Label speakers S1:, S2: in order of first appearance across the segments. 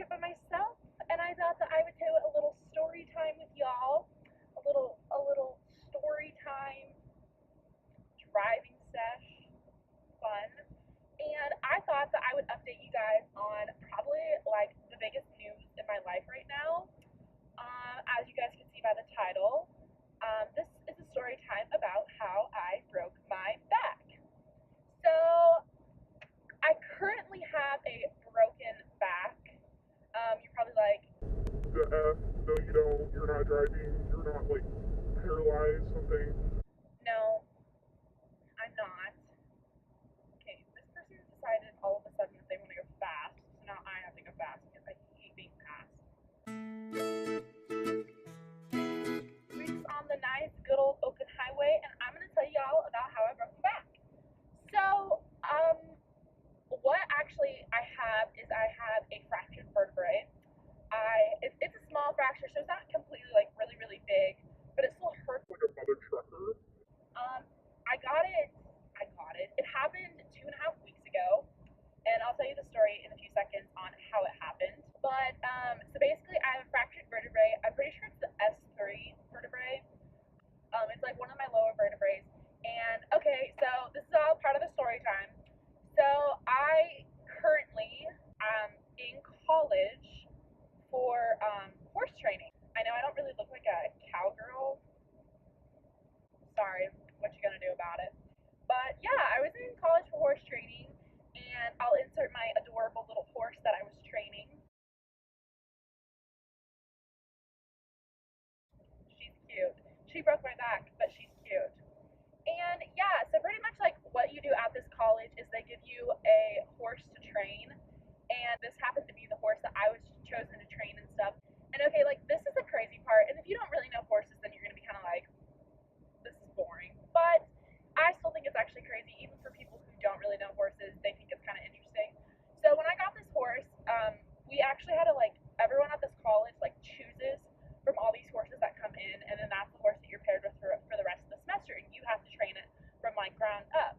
S1: by myself, and I thought that I would do a little story time with y'all, a little story time driving sesh fun. And I thought that I would update you guys on probably like the biggest news in my life right now. As you guys can see by the title, this is a story time about how I broke my back. So I currently have a broken back. You're probably like,
S2: the F, no you don't, you're not driving, you're not like paralyzed, something.
S1: no, I'm not. Okay, this person decided all of a sudden that they want to go fast, so now I have to go fast because I hate being fast. We're on the nice, good old open highway, and I'm gonna tell y'all about how I broke my back. So, what actually I have is I have a fractured vertebrae. It's a small fracture, so it's not completely like really big, but it still hurts.
S2: Like a mother trucker.
S1: Um, I got it. It happened 2.5 weeks ago, and I'll tell you the story in a few seconds on how it happened. But so basically, I have a fractured vertebrae. I'm pretty sure it's the S3 vertebrae. It's like one of my lower vertebrae. And okay, so this is all part of the story time. So I currently am in college for horse training. I know I don't really look like a cowgirl. Sorry, what you gonna do about it? But yeah, I was in college for horse training, and I'll insert my adorable little horse that I was training. She's cute. She broke my back, but she's cute. And yeah, so pretty much like what you do at this college is they give you a horse to train, and this happened to be the horse that I was chosen to train and stuff. And okay, like this is the crazy part, and if you don't really know horses, then you're gonna be kind of like, this is boring. But I still think it's actually crazy, even for people who don't really know horses. They think it's kind of interesting. So when I got this horse, we actually had to like everyone at this college like chooses from all these horses that come in, and then that's the horse that you're paired with for the rest of the semester, and you have to train it from like ground up.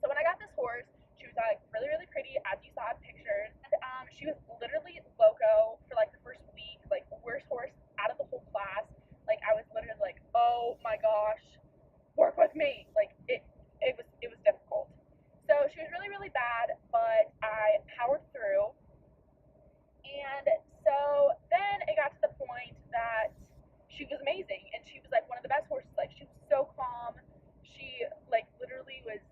S1: So when I got this horse, she was like really pretty, as you saw in pictures. And she was literally loco for like the first week, like worst horse out of the whole class. Like I was literally like, oh my gosh, work with me. Like it was difficult. So she was really bad, but I powered through. And so then it got to the point that she was amazing, and she was like one of the best horses. Like she was so calm. She like literally was.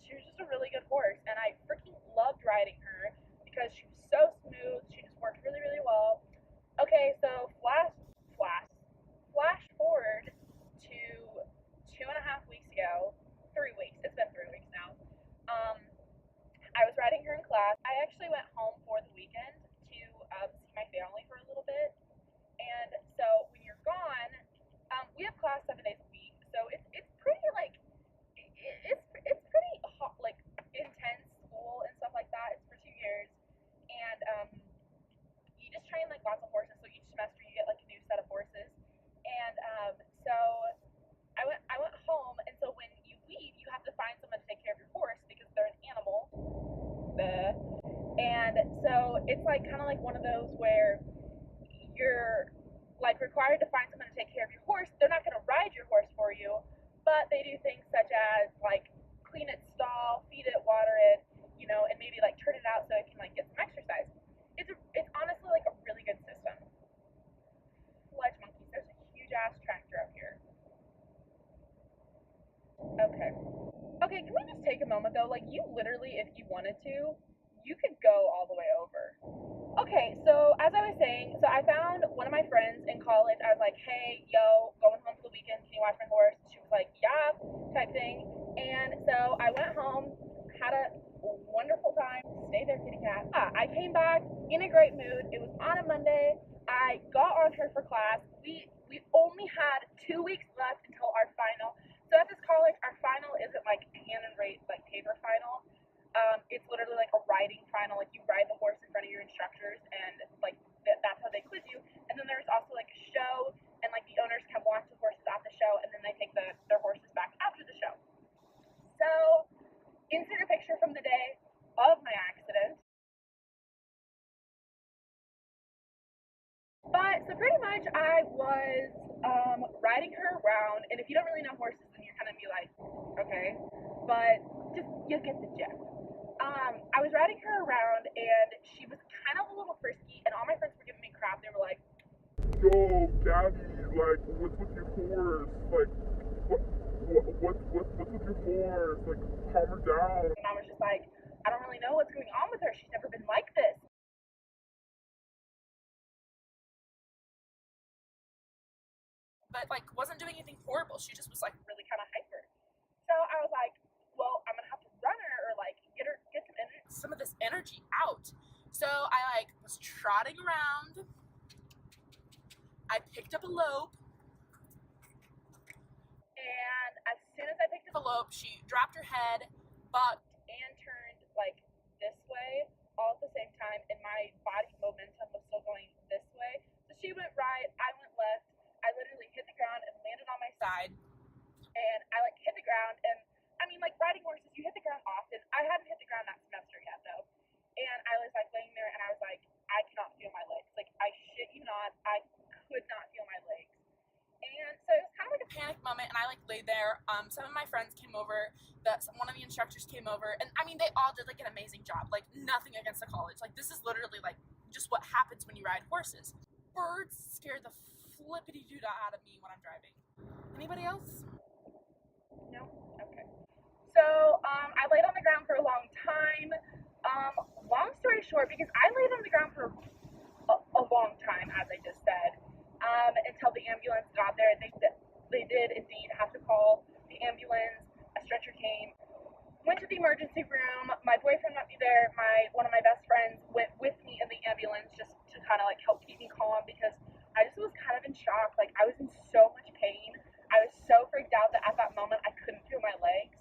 S1: She was just a really good horse, and I freaking loved riding her because she was so smooth. She just worked really well. Okay, so flash forward to 2.5 weeks ago. 3 weeks. It's been 3 weeks now. Um, I was riding her in class. I actually went home for the weekend to see my family for a little bit. And so when you're gone, we have class 7 days a week. So it's pretty like it's pretty hot, like intense school and stuff like that. It's for 2 years, and you just train like lots of horses. So each semester you get like a new set of horses, and so I went home, and so when you leave, you have to find someone to take care of your horse because they're an animal. And so it's like kind of like one of those where you're like required to find someone to take care of your horse. They're not going to ride your horse for you, but they do things such as like clean its stall, feed it, water it, and maybe like turn it out so it can like get some exercise. It's honestly like a really good system. Fledge monkeys. There's a huge ass tractor up here. Okay. Okay, can we just take a moment though? Like you literally, if you wanted to, you could go all the way over. Okay, so as I was saying, so I found one of my friends in college. I was like, hey, yo, going home for the weekend. Can you watch my horse? She was like, yeah, type thing. And so I went home, had a wonderful time. Stay there, kitty cat. I came back in a great mood. It was on a Monday. I got on her for class. We only had 2 weeks left until our final. So at this college, our final isn't like hand and rate like paper final. It's literally like a riding final. Like you ride the horse in front of your instructors, and like that's how they quiz you. And then there's also like a show, and like the owners can watch the horses at the show, and then they take their horses back after the show. So insert a picture from the day of my accident. much I was riding her around, and if you don't really know horses, then you're kind of be like, okay, but just you get the gist. I was riding her around, and she was kind of a little frisky, and all my friends were giving me crap. They were like,
S2: yo, Gabby, like, what's with your horse? Like, what's with your horse? Like, calm her down.
S1: and I was just like, I don't really know what's going on with her. She's never been like this. But like wasn't doing anything horrible. She just was like really kind of hyper. So I was like, well, I'm gonna have to run her or like get some of this energy out. So I like was trotting around. I picked up a lope, and as soon as I picked up a lope, she dropped her head, bucked, and turned like this way all at the same time, and my body momentum was still going this way. So she went right, I went left. I literally hit the ground and landed on my side, and I like hit the ground, and I mean like riding horses, you hit the ground often. I hadn't hit the ground that semester yet though, and I was like laying there, and I was like, I cannot feel my legs. Like I shit you not, I could not feel my legs. And so it was kind of like a panic moment, and I like laid there. Some of my friends came over. One of the instructors came over, and I mean they all did like an amazing job. Like nothing against the college. Like this is literally like just what happens when you ride horses. Birds scare the flippity doo out of me when I'm driving. Anybody else? No? Okay. So I laid on the ground for a long time. Long story short, because I laid on the ground for a long time, as I just said, until the ambulance got there. They did indeed have to call the ambulance. A stretcher came. Went to the emergency room. My boyfriend met me there. One of my best friends went with me in the ambulance just to kind of like help keep me calm because I just was kind of in shock. Like I was in so much pain. I was so freaked out that at that moment I couldn't feel my legs.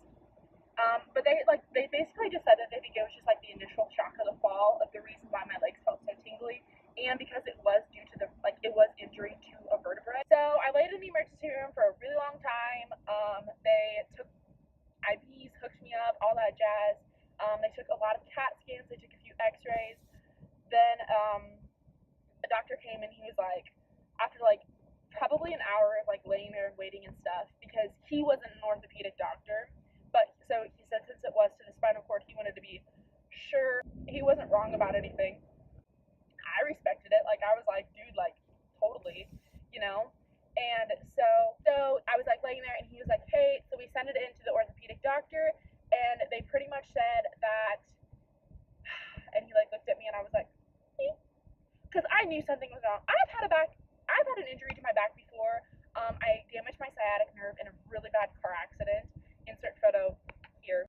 S1: But they basically just said that they think it was just like the initial shock of the fall of the reason why my legs felt so tingly, and because it was due to it was injury to a vertebrae. So I laid in the emergency room for a really long time. They took IVs, hooked me up, all that jazz. They took a lot of CAT scans. They took a few X-rays. Then a doctor came, and he was like, after like probably an hour of like laying there and waiting and stuff, because he wasn't an orthopedic doctor, but so he said since it was to the spinal cord, he wanted to be sure he wasn't wrong about anything. I respected it. Like I was like, dude, like totally, you know. And so I was like laying there, and he was like, hey, so we sent it in to the orthopedic doctor, and they pretty much said that, and he like looked at me, and I was like, because I knew something was wrong. I've had an injury to my back before. I damaged my sciatic nerve in a really bad car accident. Insert photo here.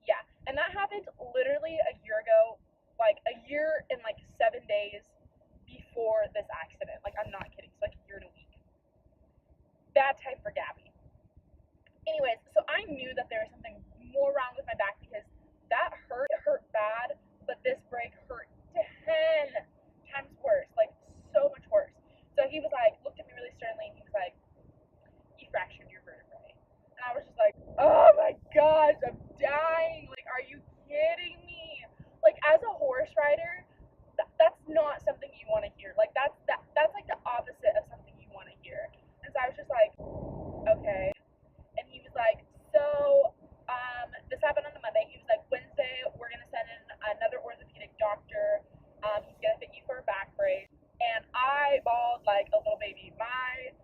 S1: Yeah, and that happened literally a year ago, like a year and like 7 days before this accident. Like I'm not kidding. It's like a year and a week. Bad time for Gabby. Anyways, so I knew that there was something more wrong with my back because that hurt. It hurt bad, but this break hurt 10 times worse, like so much worse. So he was like, looked at me really sternly, and he was like, you fractured your vertebrae. And I was just like, oh my gosh, I'm dying. Like, are you kidding me? Like, as a horse rider, that's not something you want to hear. Like, that's like the opposite of something you want to hear. And so I was just like, okay. And he was like, so, this happened on the Monday. He was like, Wednesday, we're going to send in another orthopedic doctor. He's going to fit you for a back brace. And I bawled like a little baby. My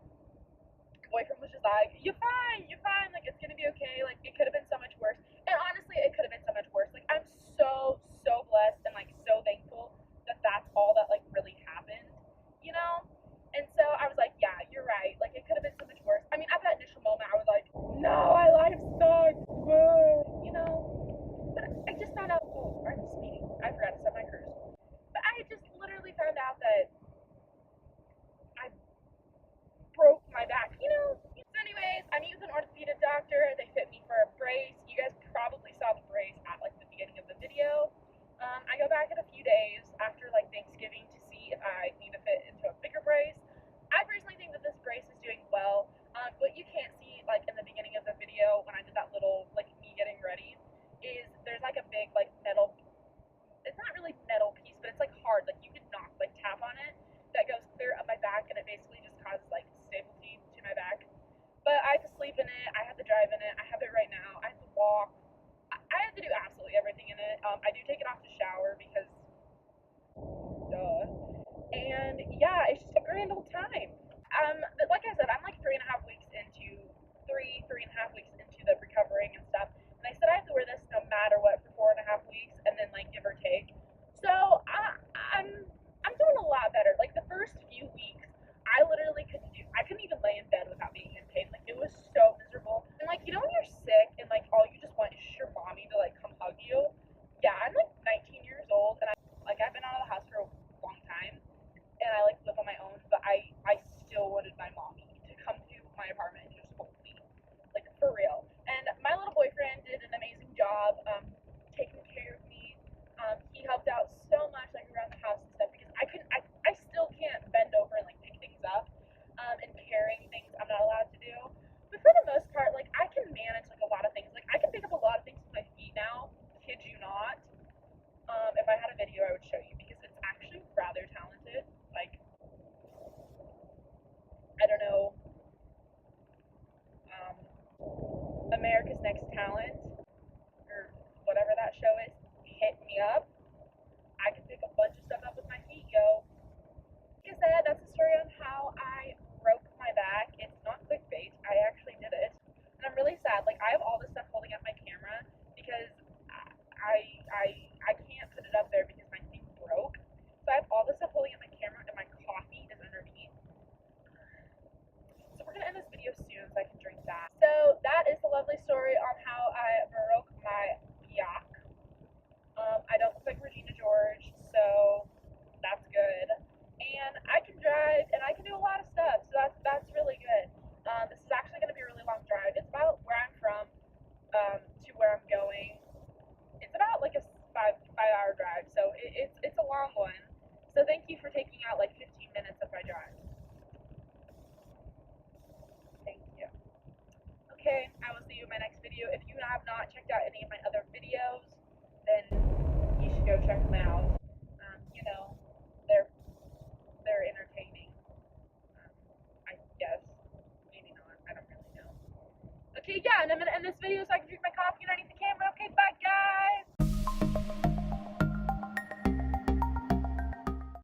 S1: boyfriend was just like, you're fine, like it's gonna be okay, like it could have been so much worse. And honestly, it could have been so much worse. Like I'm so blessed and like so thankful that that's all that like really happened, you know. And so I was like, yeah, you're right, like it could have been so much worse. I mean, at that initial moment I was like, no, my life sucks, you know. But I just found out, oh, I'm speeding, I forgot to set my curse. But I just literally found out that I broke my back, you know. So anyways, I meet with an orthopedic doctor. They fit me for a brace. You guys probably saw the brace at like the beginning of the video. I go back in a few days after like Thanksgiving Next Talent or whatever that show is, hit me up. I can pick a bunch of stuff up with my feet, yo. Like I said, that's a story on how I broke my back. It's not clickbait. I actually did it. And I'm really sad. Like, I have all this stuff holding up my camera because I can't put it up there because my thing broke. So I have all this stuff holding up my camera and my coffee is underneath. So we're going to end this video soon so I can drink that. So that is the lovely story on how I broke my back. I don't look like Regina George, so that's good. And I can drive and I can do a lot of stuff, so that's really good. This is actually going to be a really long drive. It's about where I'm from to where I'm going. It's about like a five-hour drive, so it's a long one. So thank you for taking out like 15 minutes of my drive. Thank you. Okay, I will see you in my next video. If you have not checked out any of my other videos, then you should go check them out. You know, they're entertaining. I guess. Maybe not. I don't really know. Okay, yeah, and I'm gonna end this video so I can drink my coffee and anything.